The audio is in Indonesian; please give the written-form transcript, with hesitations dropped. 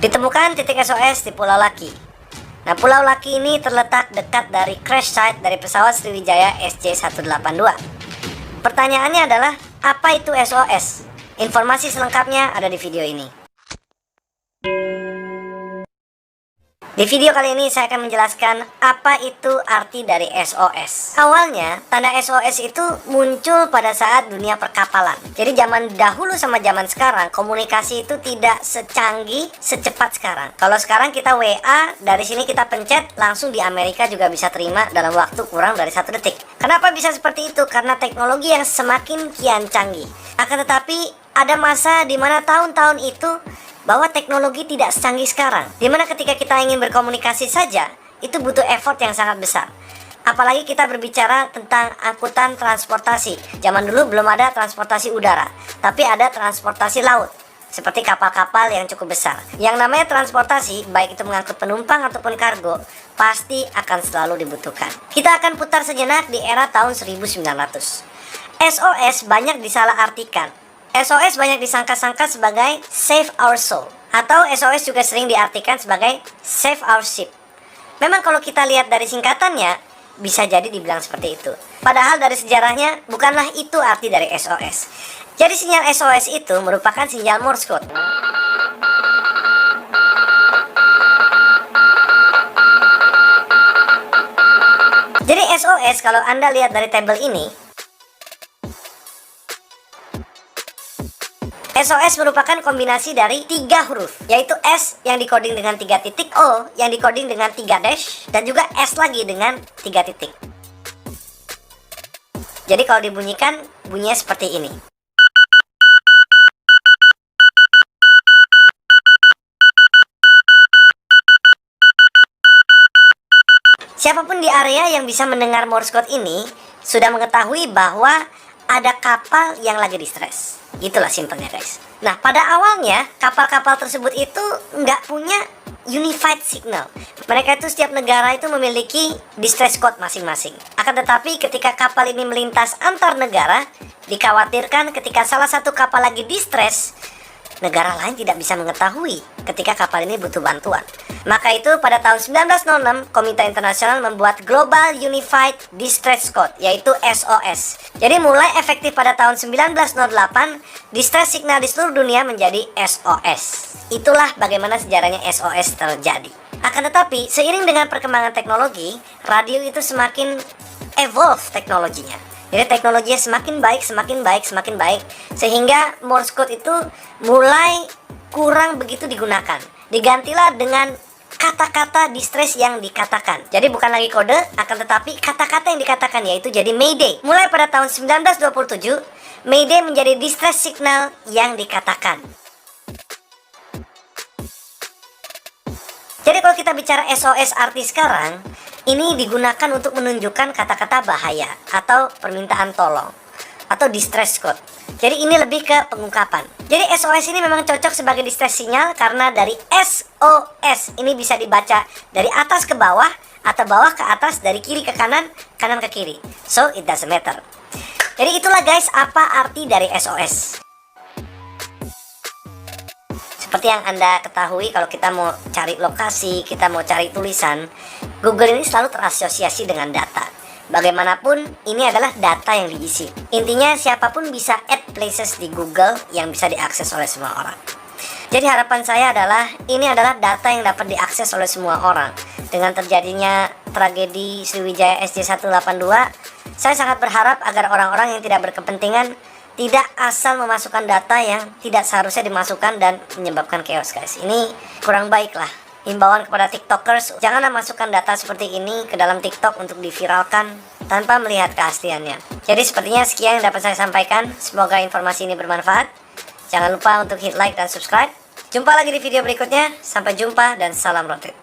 Ditemukan titik SOS di Pulau Laki. Nah, Pulau Laki ini terletak dekat dari crash site dari pesawat Sriwijaya SJ182. Pertanyaannya adalah, apa itu SOS? Informasi selengkapnya ada di video ini. Di video kali ini saya akan menjelaskan apa itu arti dari SOS. Awalnya, tanda SOS itu muncul pada saat dunia perkapalan. Jadi zaman dahulu sama zaman sekarang, komunikasi itu tidak secanggih, secepat sekarang. Kalau sekarang kita WA, dari sini kita pencet, langsung di Amerika juga bisa terima dalam waktu kurang dari 1 detik. Kenapa bisa seperti itu? Karena teknologi yang semakin kian canggih. Akan tetapi, ada masa di mana tahun-tahun itu bahwa teknologi tidak secanggih sekarang, dimana ketika kita ingin berkomunikasi saja itu butuh effort yang sangat besar. Apalagi kita berbicara tentang angkutan transportasi. Zaman dulu belum ada transportasi udara, tapi ada transportasi laut, seperti kapal-kapal yang cukup besar. Yang namanya transportasi, baik itu mengangkut penumpang ataupun kargo, pasti akan selalu dibutuhkan. Kita akan putar sejenak di era tahun 1900. SOS banyak disalahartikan. SOS banyak disangka-sangka sebagai Save Our Soul, atau SOS juga sering diartikan sebagai Save Our Ship. Memang kalau kita lihat dari singkatannya, bisa jadi dibilang seperti itu. Padahal dari sejarahnya, bukanlah itu arti dari SOS. Jadi sinyal SOS itu merupakan sinyal Morse code. Jadi SOS kalau Anda lihat dari tabel ini, SOS merupakan kombinasi dari 3 huruf, yaitu S yang dikoding dengan 3 titik, O yang dikoding dengan 3 dash, dan juga S lagi dengan 3 titik. Jadi kalau dibunyikan, bunyinya seperti ini. Siapapun di area yang bisa mendengar Morse code ini, sudah mengetahui bahwa ada kapal yang lagi distress. Itulah simpelnya guys. Nah, pada awalnya kapal-kapal tersebut itu nggak punya unified signal. Mereka itu setiap negara itu memiliki distress code masing-masing. Akan tetapi ketika kapal ini melintas antar negara, dikhawatirkan ketika salah satu kapal lagi distress, negara lain tidak bisa mengetahui ketika kapal ini butuh bantuan. Maka itu pada tahun 1906, Komite Internasional membuat Global Unified Distress Code, yaitu SOS. Jadi mulai efektif pada tahun 1908, distress signal di seluruh dunia menjadi SOS. Itulah bagaimana sejarahnya SOS terjadi. Akan tetapi, seiring dengan perkembangan teknologi, radio itu semakin evolve teknologinya. Jadi teknologinya semakin baik, semakin baik, semakin baik, sehingga Morse code itu mulai kurang begitu digunakan. Digantilah dengan kata-kata distress yang dikatakan. Jadi bukan lagi kode, akan tetapi kata-kata yang dikatakan, yaitu jadi Mayday. Mulai pada tahun 1927, Mayday menjadi distress signal yang dikatakan. Jadi kalau kita bicara SOS arti sekarang, ini digunakan untuk menunjukkan kata-kata bahaya atau permintaan tolong atau distress code. Jadi ini lebih ke pengungkapan. Jadi SOS ini memang cocok sebagai distress sinyal karena dari SOS ini bisa dibaca dari atas ke bawah atau bawah ke atas, dari kiri ke kanan, kanan ke kiri. So it doesn't matter. Jadi itulah guys apa arti dari SOS. Seperti yang Anda ketahui, kalau kita mau cari lokasi, kita mau cari tulisan, Google ini selalu terasosiasi dengan data. Bagaimanapun, ini adalah data yang diisi. Intinya siapapun bisa add places di Google yang bisa diakses oleh semua orang. Jadi harapan saya adalah, ini adalah data yang dapat diakses oleh semua orang. Dengan terjadinya tragedi Sriwijaya SJ182, saya sangat berharap agar orang-orang yang tidak berkepentingan tidak asal memasukkan data yang tidak seharusnya dimasukkan dan menyebabkan chaos guys. Ini kurang baik lah. Himbauan kepada tiktokers, janganlah masukkan data seperti ini ke dalam tiktok untuk diviralkan tanpa melihat keasliannya. Jadi sepertinya sekian yang dapat saya sampaikan. Semoga informasi ini bermanfaat. Jangan lupa untuk hit like dan subscribe. Jumpa lagi di video berikutnya. Sampai jumpa dan salam rotate.